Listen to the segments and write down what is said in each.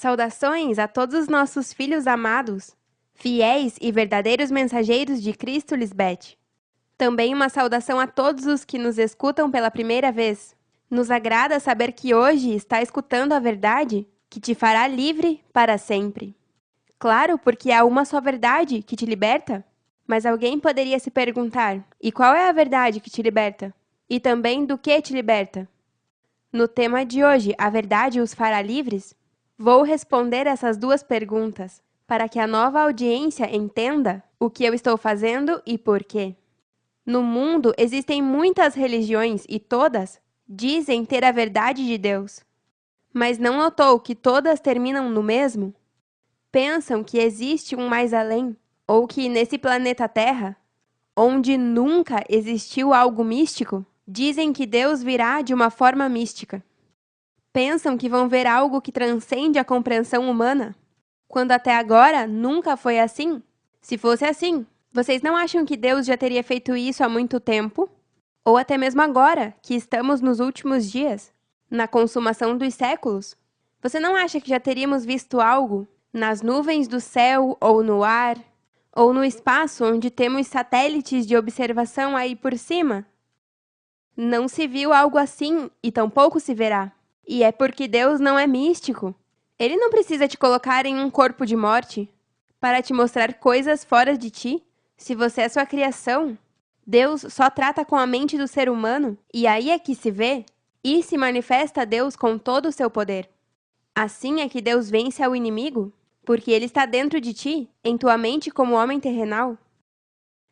Saudações a todos os nossos filhos amados, fiéis e verdadeiros mensageiros de Cristo Lisbeth. Também uma saudação a todos os que nos escutam pela primeira vez. Nos agrada saber que hoje está escutando a verdade que te fará livre para sempre. Claro, porque há uma só verdade que te liberta. Mas alguém poderia se perguntar, e qual é a verdade que te liberta? E também do que te liberta? No tema de hoje, a verdade os fará livres? Vou responder essas duas perguntas, para que a nova audiência entenda o que eu estou fazendo e por quê. No mundo existem muitas religiões e todas dizem ter a verdade de Deus. Mas não notou que todas terminam no mesmo? Pensam que existe um mais além, ou que nesse planeta Terra, onde nunca existiu algo místico, dizem que Deus virá de uma forma mística. Pensam que vão ver algo que transcende a compreensão humana, quando até agora nunca foi assim? Se fosse assim, vocês não acham que Deus já teria feito isso há muito tempo? Ou até mesmo agora, que estamos nos últimos dias, na consumação dos séculos? Você não acha que já teríamos visto algo nas nuvens do céu ou no ar, ou no espaço onde temos satélites de observação aí por cima? Não se viu algo assim e tampouco se verá. E é porque Deus não é místico. Ele não precisa te colocar em um corpo de morte para te mostrar coisas fora de ti, se você é sua criação. Deus só trata com a mente do ser humano, e aí é que se vê e se manifesta Deus com todo o seu poder. Assim é que Deus vence ao inimigo, porque ele está dentro de ti, em tua mente como homem terrenal.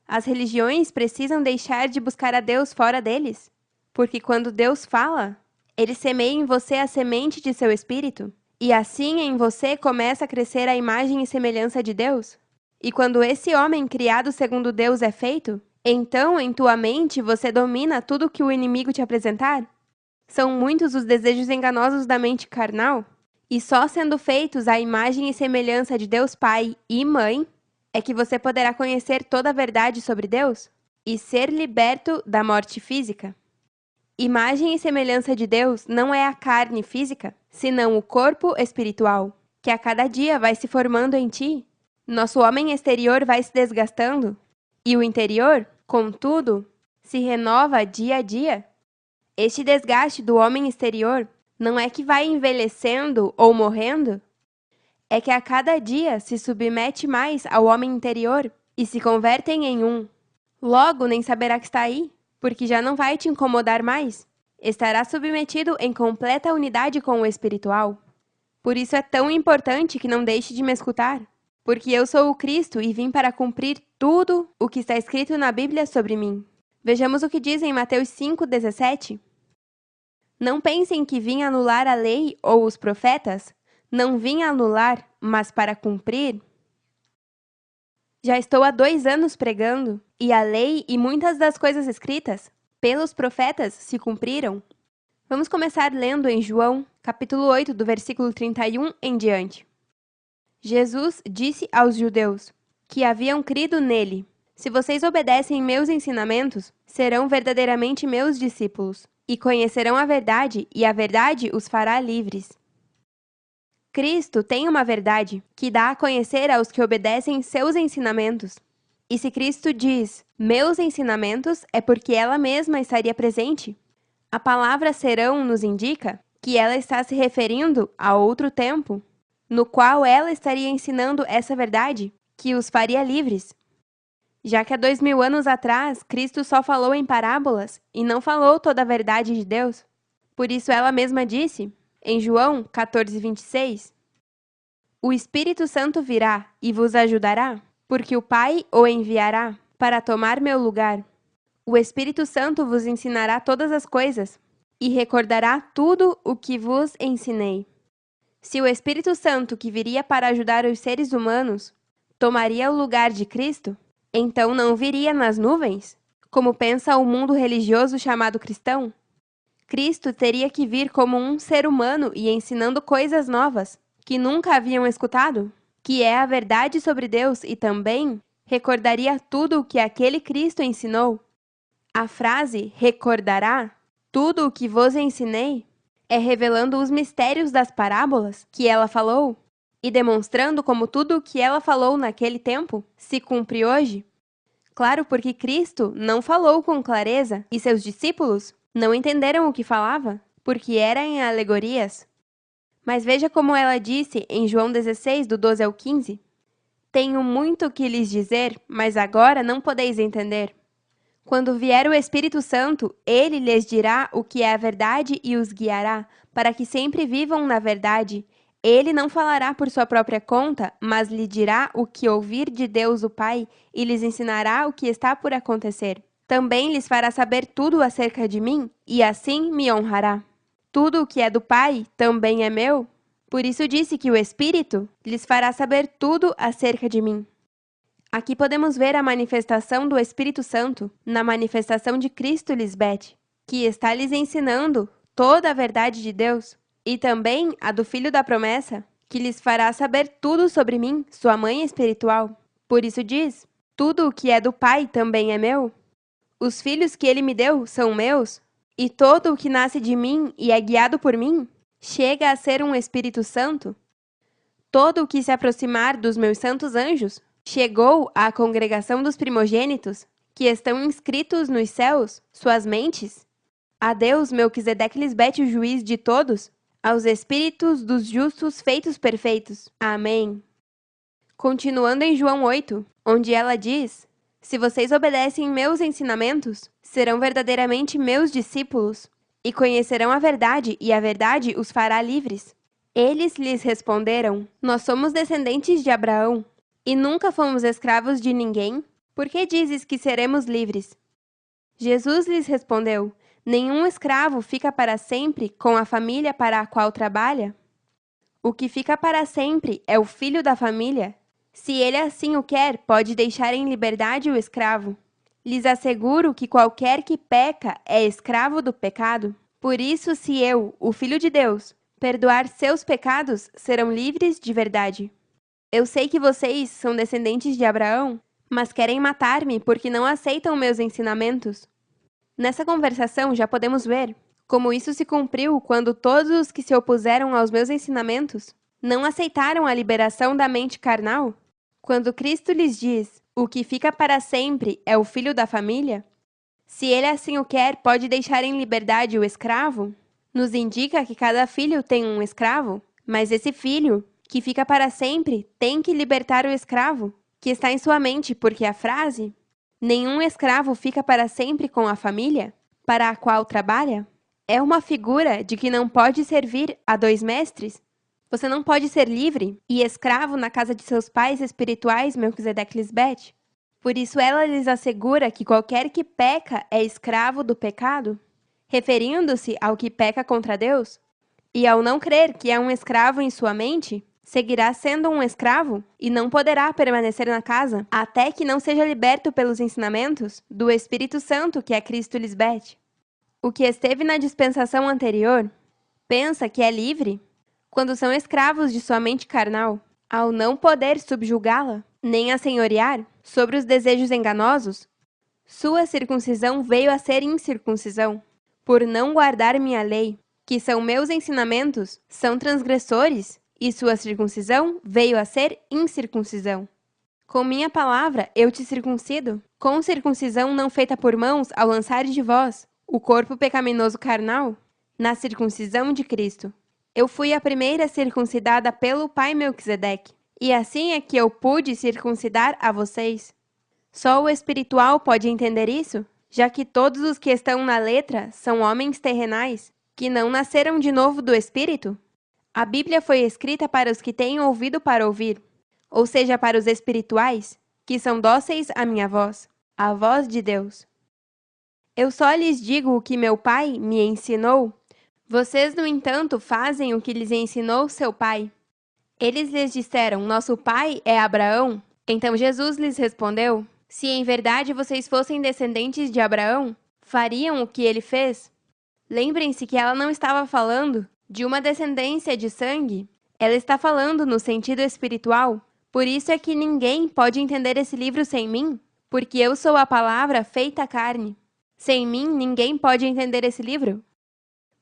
As religiões precisam deixar de buscar a Deus fora deles, porque quando Deus fala, ele semeia em você a semente de seu espírito, e assim em você começa a crescer a imagem e semelhança de Deus. E quando esse homem criado segundo Deus é feito, então em tua mente você domina tudo que o inimigo te apresentar? São muitos os desejos enganosos da mente carnal, e só sendo feitos à imagem e semelhança de Deus Pai e Mãe, é que você poderá conhecer toda a verdade sobre Deus e ser liberto da morte física. Imagem e semelhança de Deus não é a carne física, senão o corpo espiritual, que a cada dia vai se formando em ti. Nosso homem exterior vai se desgastando, e o interior, contudo, se renova dia a dia. Este desgaste do homem exterior não é que vai envelhecendo ou morrendo, é que a cada dia se submete mais ao homem interior e se convertem em um. Logo nem saberá que está aí, porque já não vai te incomodar mais. Estará submetido em completa unidade com o espiritual. Por isso é tão importante que não deixe de me escutar, porque eu sou o Cristo e vim para cumprir tudo o que está escrito na Bíblia sobre mim. Vejamos o que diz em Mateus 5,17. Não pensem que vim anular a lei ou os profetas. Não vim anular, mas para cumprir. Já estou há 2 anos pregando, e a lei e muitas das coisas escritas pelos profetas se cumpriram. Vamos começar lendo em João, capítulo 8, do versículo 31 em diante. Jesus disse aos judeus que haviam crido nele: Se vocês obedecem meus ensinamentos, serão verdadeiramente meus discípulos, e conhecerão a verdade, e a verdade os fará livres. Cristo tem uma verdade que dá a conhecer aos que obedecem seus ensinamentos. E se Cristo diz, meus ensinamentos, é porque ela mesma estaria presente. A palavra serão nos indica que ela está se referindo a outro tempo, no qual ela estaria ensinando essa verdade, que os faria livres. Já que há 2000 anos atrás, Cristo só falou em parábolas e não falou toda a verdade de Deus. Por isso ela mesma disse, em João 14:26, O Espírito Santo virá e vos ajudará, porque o Pai o enviará para tomar meu lugar. O Espírito Santo vos ensinará todas as coisas e recordará tudo o que vos ensinei. Se o Espírito Santo, que viria para ajudar os seres humanos, tomaria o lugar de Cristo, então não viria nas nuvens, como pensa o mundo religioso chamado cristão? Cristo teria que vir como um ser humano e ensinando coisas novas, que nunca haviam escutado, que é a verdade sobre Deus e também recordaria tudo o que aquele Cristo ensinou. A frase recordará tudo o que vos ensinei é revelando os mistérios das parábolas que ela falou, e demonstrando como tudo o que ela falou naquele tempo se cumpre hoje? Claro, porque Cristo não falou com clareza e seus discípulos não entenderam o que falava, porque era em alegorias. Mas veja como ela disse em João 16, do 12 ao 15. Tenho muito que lhes dizer, mas agora não podeis entender. Quando vier o Espírito Santo, ele lhes dirá o que é a verdade e os guiará, para que sempre vivam na verdade. Ele não falará por sua própria conta, mas lhe dirá o que ouvir de Deus o Pai e lhes ensinará o que está por acontecer. Também lhes fará saber tudo acerca de mim, e assim me honrará. Tudo o que é do Pai também é meu. Por isso disse que o Espírito lhes fará saber tudo acerca de mim. Aqui podemos ver a manifestação do Espírito Santo na manifestação de Cristo Lisbeth, que está lhes ensinando toda a verdade de Deus, e também a do Filho da Promessa, que lhes fará saber tudo sobre mim, sua mãe espiritual. Por isso diz, tudo o que é do Pai também é meu. Os filhos que ele me deu são meus, e todo o que nasce de mim e é guiado por mim, chega a ser um Espírito Santo. Todo o que se aproximar dos meus santos anjos, chegou à congregação dos primogênitos, que estão inscritos nos céus, suas mentes. A Deus, Melquisedeque Lisbete, o juiz de todos, aos espíritos dos justos feitos perfeitos. Amém. Continuando em João 8, onde ela diz, se vocês obedecem meus ensinamentos, serão verdadeiramente meus discípulos, e conhecerão a verdade, e a verdade os fará livres. Eles lhes responderam, nós somos descendentes de Abraão, e nunca fomos escravos de ninguém. Por que dizes que seremos livres? Jesus lhes respondeu, nenhum escravo fica para sempre com a família para a qual trabalha. O que fica para sempre é o filho da família. Se ele assim o quer, pode deixar em liberdade o escravo. Lhes asseguro que qualquer que peca é escravo do pecado. Por isso, se eu, o Filho de Deus, perdoar seus pecados, serão livres de verdade. Eu sei que vocês são descendentes de Abraão, mas querem matar-me porque não aceitam meus ensinamentos. Nessa conversação já podemos ver como isso se cumpriu quando todos os que se opuseram aos meus ensinamentos não aceitaram a liberação da mente carnal. Quando Cristo lhes diz, o que fica para sempre é o filho da família, se ele assim o quer, pode deixar em liberdade o escravo, nos indica que cada filho tem um escravo, mas esse filho, que fica para sempre, tem que libertar o escravo, que está em sua mente, porque a frase, nenhum escravo fica para sempre com a família, para a qual trabalha, é uma figura de que não pode servir a dois mestres. Você não pode ser livre e escravo na casa de seus pais espirituais, Melquisedeque Lisbeth. Por isso ela lhes assegura que qualquer que peca é escravo do pecado, referindo-se ao que peca contra Deus. E ao não crer que é um escravo em sua mente, seguirá sendo um escravo e não poderá permanecer na casa até que não seja liberto pelos ensinamentos do Espírito Santo, que é Cristo Lisbeth. O que esteve na dispensação anterior pensa que é livre quando são escravos de sua mente carnal, ao não poder subjugá-la, nem assenhorear sobre os desejos enganosos, sua circuncisão veio a ser incircuncisão, por não guardar minha lei, que são meus ensinamentos, são transgressores, e sua circuncisão veio a ser incircuncisão. Com minha palavra eu te circuncido, com circuncisão não feita por mãos ao lançar de vós o corpo pecaminoso carnal, na circuncisão de Cristo. Eu fui a primeira circuncidada pelo pai Melquisedeque, e assim é que eu pude circuncidar a vocês. Só o espiritual pode entender isso, já que todos os que estão na letra são homens terrenais, que não nasceram de novo do Espírito. A Bíblia foi escrita para os que têm ouvido para ouvir, ou seja, para os espirituais, que são dóceis à minha voz, a voz de Deus. Eu só lhes digo o que meu pai me ensinou. Vocês, no entanto, fazem o que lhes ensinou seu pai. Eles lhes disseram, nosso pai é Abraão. Então Jesus lhes respondeu, se em verdade vocês fossem descendentes de Abraão, fariam o que ele fez? Lembrem-se que ela não estava falando de uma descendência de sangue. Ela está falando no sentido espiritual. Por isso é que ninguém pode entender esse livro sem mim, porque eu sou a palavra feita carne. Sem mim, ninguém pode entender esse livro.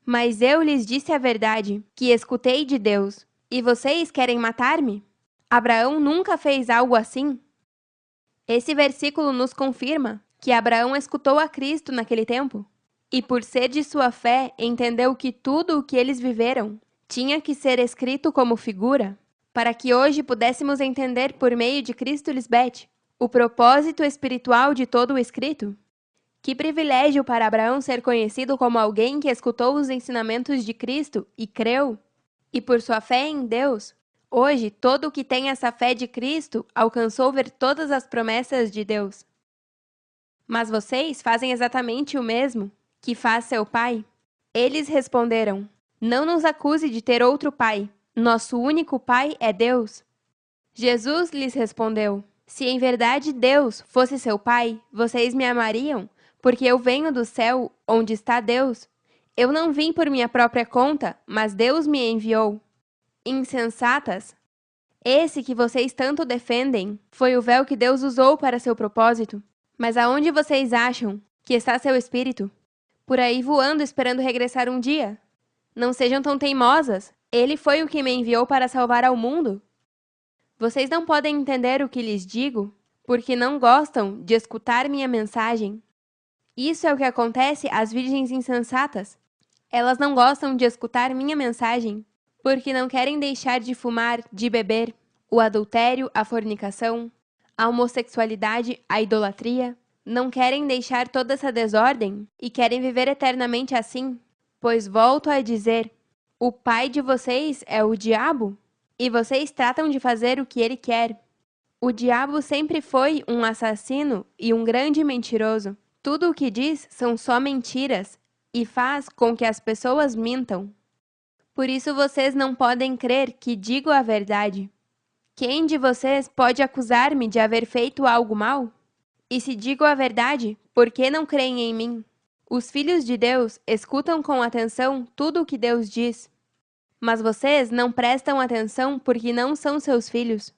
Mas eu lhes disse a verdade, que escutei de Deus, E vocês querem matar-me? Abraão nunca fez algo assim. Esse versículo nos confirma que Abraão escutou a Cristo naquele tempo e, por ser de sua fé, entendeu que tudo o que eles viveram tinha que ser escrito como figura, para que hoje pudéssemos entender por meio de Cristo Lisbeth o propósito espiritual de todo o escrito. Que privilégio para Abraão ser conhecido como alguém que escutou os ensinamentos de Cristo e creu. E por sua fé em Deus, hoje todo o que tem essa fé de Cristo alcançou ver todas as promessas de Deus. Mas vocês fazem exatamente o mesmo que faz seu pai? Eles responderam: Não nos acuse de ter outro pai. Nosso único pai é Deus. Jesus lhes respondeu: Se em verdade Deus fosse seu pai, vocês me amariam, porque eu venho do céu, onde está Deus. Eu não vim por minha própria conta, mas Deus me enviou. Insensatas! Esse que vocês tanto defendem foi o véu que Deus usou para seu propósito. Mas aonde vocês acham que está seu espírito? Por aí voando esperando regressar um dia. Não sejam tão teimosas. Ele foi o que me enviou para salvar ao mundo. Vocês não podem entender o que lhes digo, porque não gostam de escutar minha mensagem. Isso é o que acontece às virgens insensatas. Elas não gostam de escutar minha mensagem, porque não querem deixar de fumar, de beber, o adultério, a fornicação, a homossexualidade, a idolatria. Não querem deixar toda essa desordem e querem viver eternamente assim. Pois volto a dizer, o pai de vocês é o diabo, e vocês tratam de fazer o que ele quer. O diabo sempre foi um assassino e um grande mentiroso. Tudo o que diz são só mentiras e faz com que as pessoas mintam. Por isso vocês não podem crer que digo a verdade. Quem de vocês pode acusar-me de haver feito algo mal? E se digo a verdade, por que não creem em mim? Os filhos de Deus escutam com atenção tudo o que Deus diz. Mas vocês não prestam atenção porque não são seus filhos.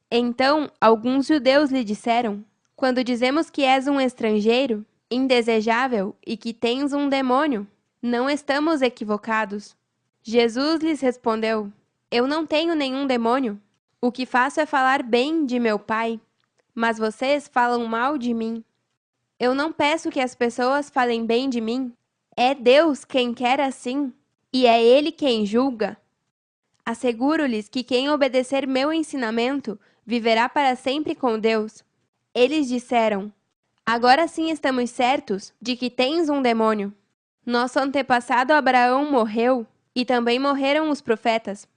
Então, alguns judeus lhe disseram: Quando dizemos que és um estrangeiro, indesejável e que tens um demônio, não estamos equivocados. Jesus lhes respondeu: Eu não tenho nenhum demônio. O que faço é falar bem de meu Pai, mas vocês falam mal de mim. Eu não peço que as pessoas falem bem de mim. É Deus quem quer assim, e é Ele quem julga. Asseguro-lhes que quem obedecer meu ensinamento viverá para sempre com Deus. Eles disseram: Agora sim estamos certos de que tens um demônio. Nosso antepassado Abraão morreu, e também morreram os profetas.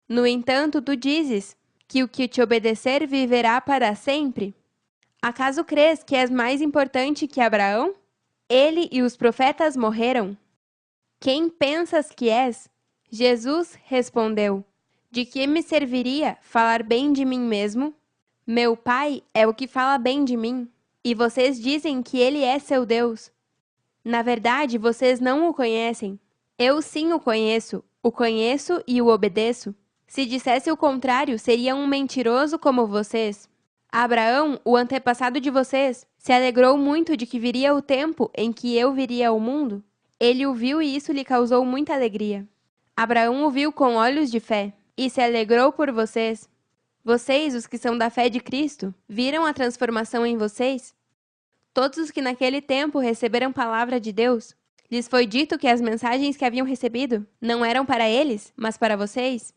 No entanto, tu dizes que o que te obedecer viverá para sempre? Acaso crês que és mais importante que Abraão? Ele e os profetas morreram. Quem pensas que és? Jesus respondeu: De que me serviria falar bem de mim mesmo? Meu Pai é o que fala bem de mim, e vocês dizem que Ele é seu Deus. Na verdade, vocês não o conhecem. Eu sim o conheço e o obedeço. Se dissesse o contrário, seria um mentiroso como vocês. Abraão, o antepassado de vocês, se alegrou muito de que viria o tempo em que eu viria ao mundo. Ele o viu e isso lhe causou muita alegria. Abraão o viu com olhos de fé e se alegrou por vocês. Vocês, os que são da fé de Cristo, viram a transformação em vocês? Todos os que naquele tempo receberam palavra de Deus, lhes foi dito que as mensagens que haviam recebido não eram para eles, mas para vocês,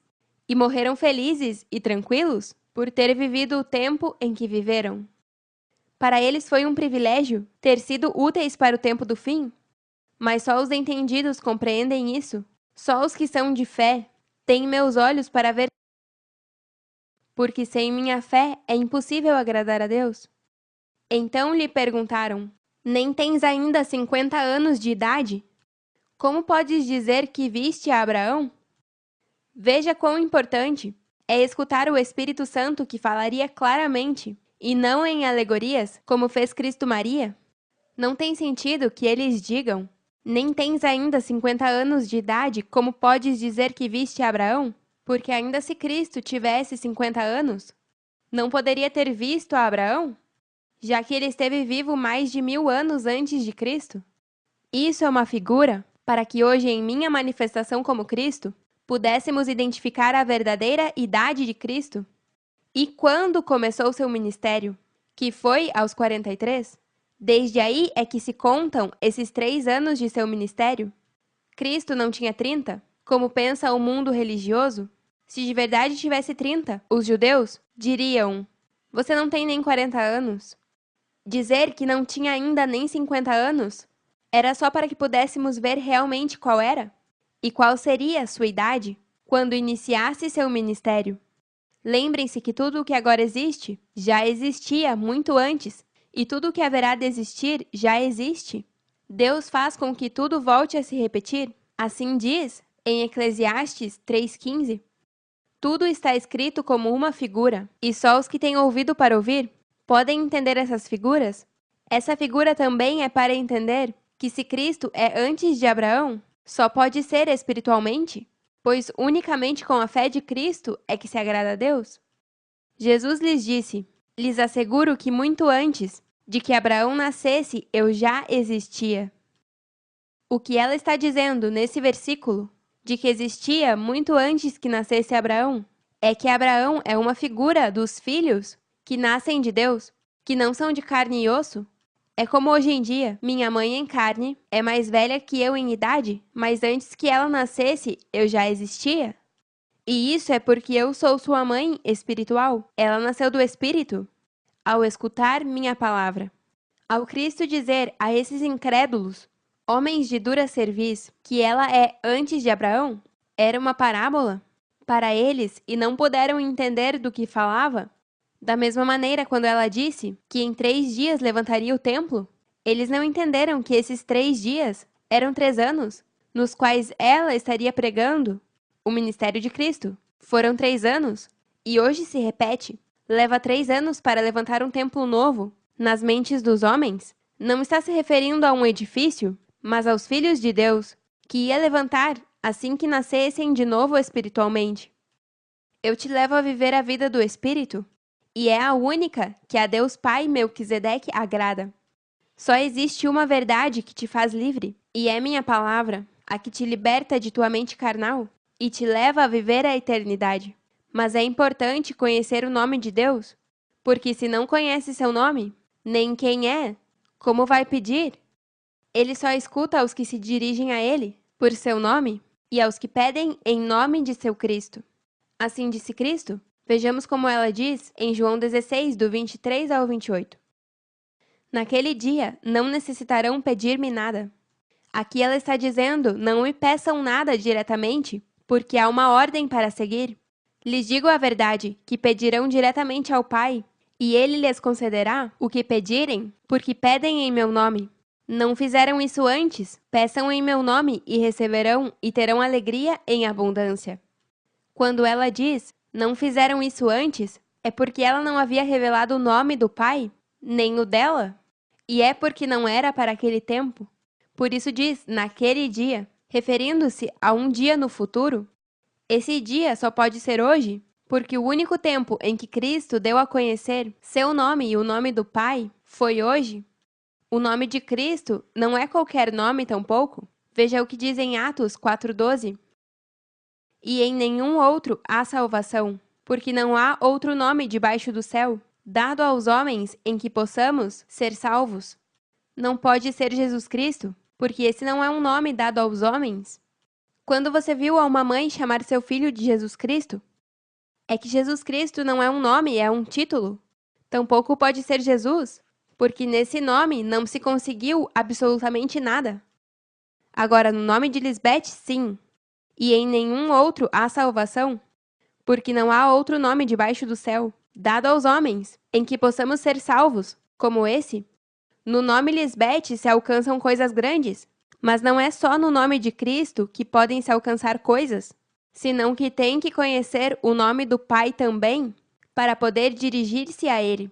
e morreram felizes e tranquilos por ter vivido o tempo em que viveram. Para eles foi um privilégio ter sido úteis para o tempo do fim, mas só os entendidos compreendem isso. Só os que são de fé têm meus olhos para ver, porque sem minha fé é impossível agradar a Deus. Então lhe perguntaram: Nem tens ainda 50 anos de idade? Como podes dizer que viste a Abraão? Veja quão importante é escutar o Espírito Santo que falaria claramente, e não em alegorias, como fez Cristo Maria. Não tem sentido que eles digam: Nem tens ainda 50 anos de idade, como podes dizer que viste a Abraão? Porque ainda se Cristo tivesse 50 anos, não poderia ter visto a Abraão? Já que ele esteve vivo mais de 1000 anos antes de Cristo? Isso é uma figura para que hoje, em minha manifestação como Cristo, pudéssemos identificar a verdadeira idade de Cristo? E quando começou seu ministério? Que foi aos 43? Desde aí é que se contam esses 3 anos de seu ministério? Cristo não tinha 30, como pensa o mundo religioso? Se de verdade tivesse 30, os judeus diriam: você não tem nem 40 anos. Dizer que não tinha ainda nem 50 anos era só para que pudéssemos ver realmente qual era e qual seria a sua idade quando iniciasse seu ministério. Lembrem-se que tudo o que agora existe já existia muito antes, e tudo o que haverá de existir já existe. Deus faz com que tudo volte a se repetir. Assim diz em Eclesiastes 3,15. Tudo está escrito como uma figura, e só os que têm ouvido para ouvir podem entender essas figuras. Essa figura também é para entender que se Cristo é antes de Abraão, só pode ser espiritualmente, pois unicamente com a fé de Cristo é que se agrada a Deus. Jesus lhes disse: lhes asseguro que muito antes de que Abraão nascesse, eu já existia. O que ela está dizendo nesse versículo, de que existia muito antes que nascesse Abraão, é que Abraão é uma figura dos filhos que nascem de Deus, que não são de carne e osso. É como hoje em dia, minha mãe em carne é mais velha que eu em idade, mas antes que ela nascesse, eu já existia. E isso é porque eu sou sua mãe espiritual. Ela nasceu do Espírito ao escutar minha palavra. Ao Cristo dizer a esses incrédulos, homens de dura cerviz, que ela é antes de Abraão, era uma parábola para eles e não puderam entender do que falava. Da mesma maneira, quando ela disse que em 3 dias levantaria o templo, eles não entenderam que esses 3 dias eram 3 anos, nos quais ela estaria pregando o ministério de Cristo. Foram 3 anos, e hoje se repete. Leva 3 anos para levantar um templo novo nas mentes dos homens. Não está se referindo a um edifício, mas aos filhos de Deus, que ia levantar assim que nascessem de novo espiritualmente. Eu te levo a viver a vida do Espírito, e é a única que a Deus Pai Melquisedeque agrada. Só existe uma verdade que te faz livre, e é minha palavra, a que te liberta de tua mente carnal e te leva a viver a eternidade. Mas é importante conhecer o nome de Deus, porque se não conhece seu nome, nem quem é, como vai pedir? Ele só escuta aos que se dirigem a ele por seu nome e aos que pedem em nome de seu Cristo. Assim disse Cristo. Vejamos como ela diz em João 16, do 23 ao 28. Naquele dia não necessitarão pedir-me nada. Aqui ela está dizendo, não me peçam nada diretamente, porque há uma ordem para seguir. Lhes digo a verdade, que pedirão diretamente ao Pai, e Ele lhes concederá o que pedirem, porque pedem em meu nome. Não fizeram isso antes, peçam em meu nome e receberão e terão alegria em abundância. Quando ela diz, não fizeram isso antes, é porque ela não havia revelado o nome do Pai, nem o dela, e é porque não era para aquele tempo. Por isso diz, naquele dia, referindo-se a um dia no futuro. Esse dia só pode ser hoje, porque o único tempo em que Cristo deu a conhecer seu nome e o nome do Pai foi hoje. O nome de Cristo não é qualquer nome tampouco. Veja o que diz em Atos 4,12. E em nenhum outro há salvação, porque não há outro nome debaixo do céu, dado aos homens em que possamos ser salvos. Não pode ser Jesus Cristo, porque esse não é um nome dado aos homens. Quando você viu a uma mãe chamar seu filho de Jesus Cristo, é que Jesus Cristo não é um nome, é um título. Tampouco pode ser Jesus, porque nesse nome não se conseguiu absolutamente nada. Agora, no nome de Lisbeth, sim. E em nenhum outro há salvação, porque não há outro nome debaixo do céu, dado aos homens, em que possamos ser salvos, como esse. No nome Lisbeth se alcançam coisas grandes, mas não é só no nome de Cristo que podem se alcançar coisas, senão que tem que conhecer o nome do Pai também, para poder dirigir-se a Ele.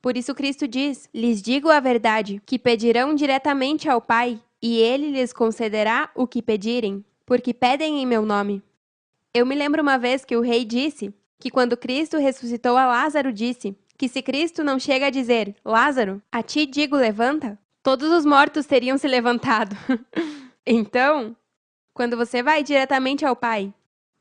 Por isso Cristo diz, lhes digo a verdade, que pedirão diretamente ao Pai, e Ele lhes concederá o que pedirem, porque pedem em meu nome. Eu me lembro uma vez que o rei disse que quando Cristo ressuscitou a Lázaro, disse que se Cristo não chega a dizer, Lázaro, a ti digo levanta, todos os mortos teriam se levantado. Então, quando você vai diretamente ao Pai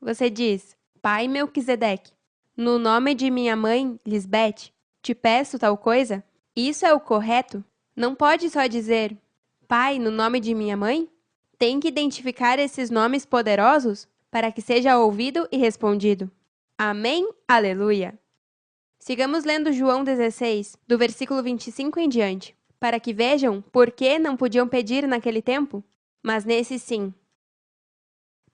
Você diz: Pai Melquisedeque, no nome de minha mãe, Lisbete, te peço tal coisa? Isso é o correto? Não pode só dizer: Pai, no nome de minha mãe? Tem que identificar esses nomes poderosos para que seja ouvido e respondido. Amém? Aleluia! Sigamos lendo João 16, do versículo 25 em diante, para que vejam por que não podiam pedir naquele tempo, mas nesse sim.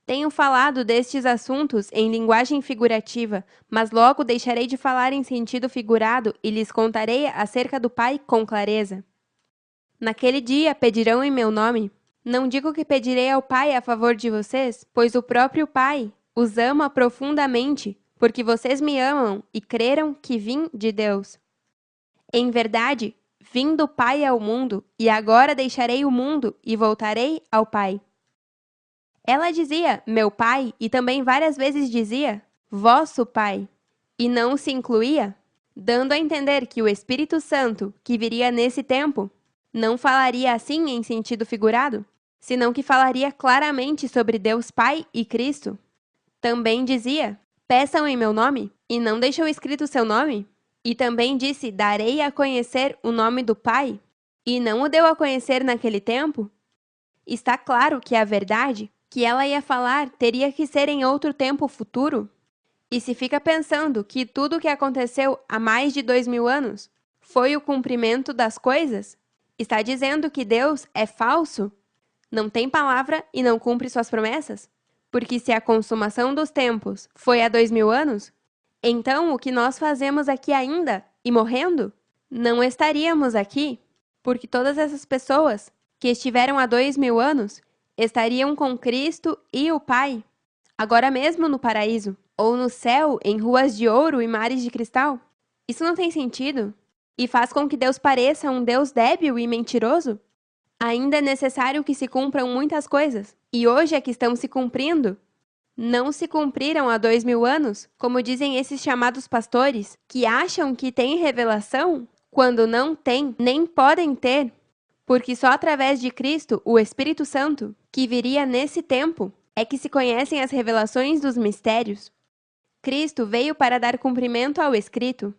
Tenho falado destes assuntos em linguagem figurativa, mas logo deixarei de falar em sentido figurado e lhes contarei acerca do Pai com clareza. Naquele dia pedirão em meu nome. Não digo que pedirei ao Pai a favor de vocês, pois o próprio Pai os ama profundamente, porque vocês me amam e creram que vim de Deus. Em verdade, vim do Pai ao mundo, e agora deixarei o mundo e voltarei ao Pai. Ela dizia, meu pai, e também várias vezes dizia, vosso pai, e não se incluía, dando a entender que o Espírito Santo, que viria nesse tempo, não falaria assim em sentido figurado, senão que falaria claramente sobre Deus Pai e Cristo. Também dizia, peçam em meu nome, e não deixou escrito seu nome. E também disse, darei a conhecer o nome do Pai, e não o deu a conhecer naquele tempo. Está claro que a verdade que ela ia falar teria que ser em outro tempo futuro. E se fica pensando que tudo o que aconteceu há mais de 2000 anos foi o cumprimento das coisas, está dizendo que Deus é falso? Não tem palavra e não cumpre suas promessas? Porque se a consumação dos tempos foi há 2000 anos, então o que nós fazemos aqui ainda e morrendo? Não estaríamos aqui, porque todas essas pessoas que estiveram há 2000 anos estariam com Cristo e o Pai, agora mesmo no paraíso, ou no céu, em ruas de ouro e mares de cristal. Isso não tem sentido e faz com que Deus pareça um Deus débil e mentiroso. Ainda é necessário que se cumpram muitas coisas, e hoje é que estão se cumprindo. Não se cumpriram há 2000 anos, como dizem esses chamados pastores, que acham que têm revelação, quando não têm, nem podem ter, porque só através de Cristo, o Espírito Santo, que viria nesse tempo, é que se conhecem as revelações dos mistérios. Cristo veio para dar cumprimento ao escrito.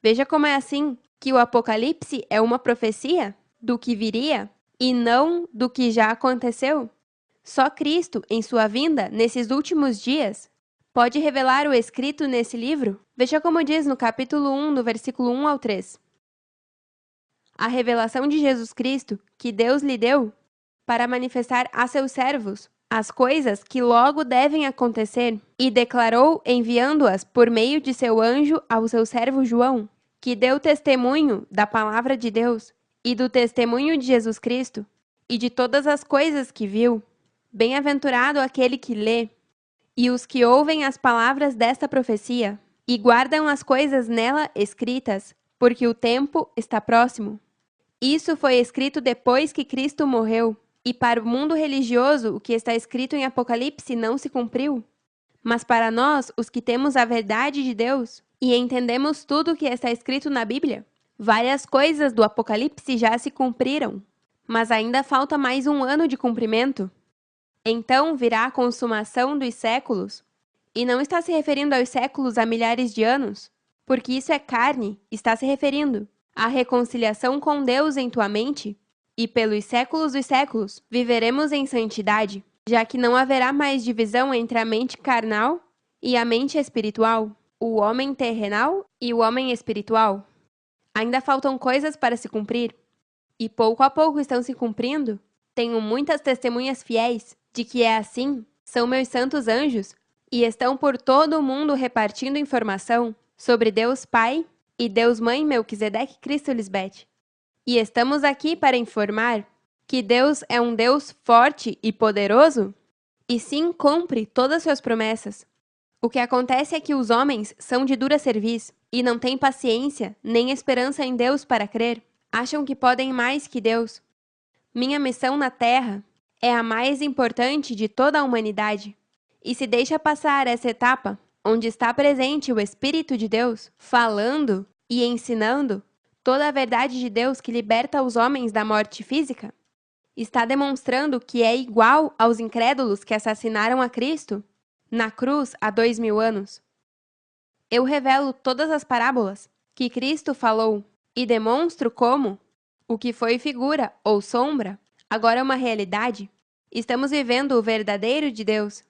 Veja como é assim, que o Apocalipse é uma profecia do que viria e não do que já aconteceu. Só Cristo, em sua vinda, nesses últimos dias, pode revelar o escrito nesse livro. Veja como diz no capítulo 1, do versículo 1 ao 3. A revelação de Jesus Cristo, que Deus lhe deu, para manifestar a seus servos as coisas que logo devem acontecer, e declarou enviando-as por meio de seu anjo ao seu servo João, que deu testemunho da palavra de Deus, e do testemunho de Jesus Cristo, e de todas as coisas que viu. Bem-aventurado aquele que lê, e os que ouvem as palavras desta profecia, e guardam as coisas nela escritas, porque o tempo está próximo. Isso foi escrito depois que Cristo morreu, e para o mundo religioso o que está escrito em Apocalipse não se cumpriu. Mas para nós, os que temos a verdade de Deus, e entendemos tudo o que está escrito na Bíblia, várias coisas do Apocalipse já se cumpriram, mas ainda falta mais um ano de cumprimento. Então virá a consumação dos séculos, e não está se referindo aos séculos há milhares de anos, porque isso é carne, está se referindo à reconciliação com Deus em tua mente, e pelos séculos dos séculos viveremos em santidade, já que não haverá mais divisão entre a mente carnal e a mente espiritual, o homem terrenal e o homem espiritual. Ainda faltam coisas para se cumprir, e pouco a pouco estão se cumprindo. Tenho muitas testemunhas fiéis de que é assim, são meus santos anjos, e estão por todo o mundo repartindo informação sobre Deus Pai e Deus Mãe Melquisedeque Cristo Lisbete. E estamos aqui para informar que Deus é um Deus forte e poderoso, e sim cumpre todas suas promessas. O que acontece é que os homens são de dura cerviz e não têm paciência nem esperança em Deus para crer. Acham que podem mais que Deus. Minha missão na Terra é a mais importante de toda a humanidade. E se deixa passar essa etapa, onde está presente o Espírito de Deus, falando e ensinando toda a verdade de Deus que liberta os homens da morte física, está demonstrando que é igual aos incrédulos que assassinaram a Cristo? na cruz há 2000 anos. Eu revelo todas as parábolas que Cristo falou e demonstro como o que foi figura ou sombra agora é uma realidade. Estamos vivendo o verdadeiro de Deus.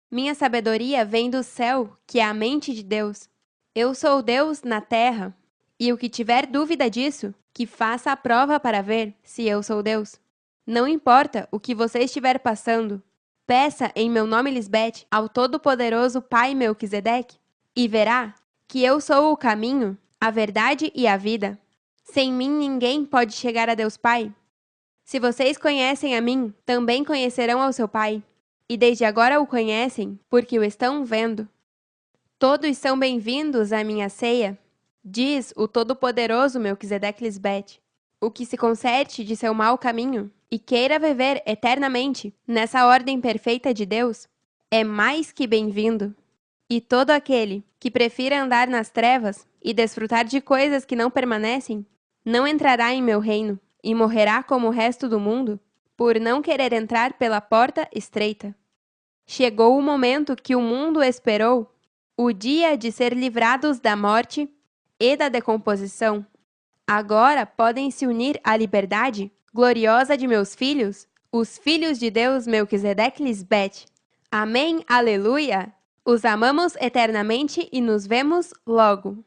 Minha sabedoria vem do céu, que é a mente de Deus. Eu sou Deus na terra, e o que tiver dúvida disso, que faça a prova para ver se eu sou Deus. Não importa o que você estiver passando, peça em meu nome Lisbete ao Todo-Poderoso Pai Melquisedeque, e verá que eu sou o caminho, a verdade e a vida. Sem mim ninguém pode chegar a Deus Pai. Se vocês conhecem a mim, também conhecerão ao seu Pai. E desde agora o conhecem, porque o estão vendo. Todos são bem-vindos à minha ceia, diz o Todo-Poderoso Melquisedeque Lisbete. O que se conserte de seu mau caminho e queira viver eternamente nessa ordem perfeita de Deus, é mais que bem-vindo. E todo aquele que prefira andar nas trevas e desfrutar de coisas que não permanecem, não entrará em meu reino e morrerá como o resto do mundo, por não querer entrar pela porta estreita. Chegou o momento que o mundo esperou, o dia de ser livrados da morte e da decomposição. Agora podem se unir à liberdade gloriosa de meus filhos, os filhos de Deus Melquisedeque Lisbete. Amém, aleluia! Os amamos eternamente e nos vemos logo.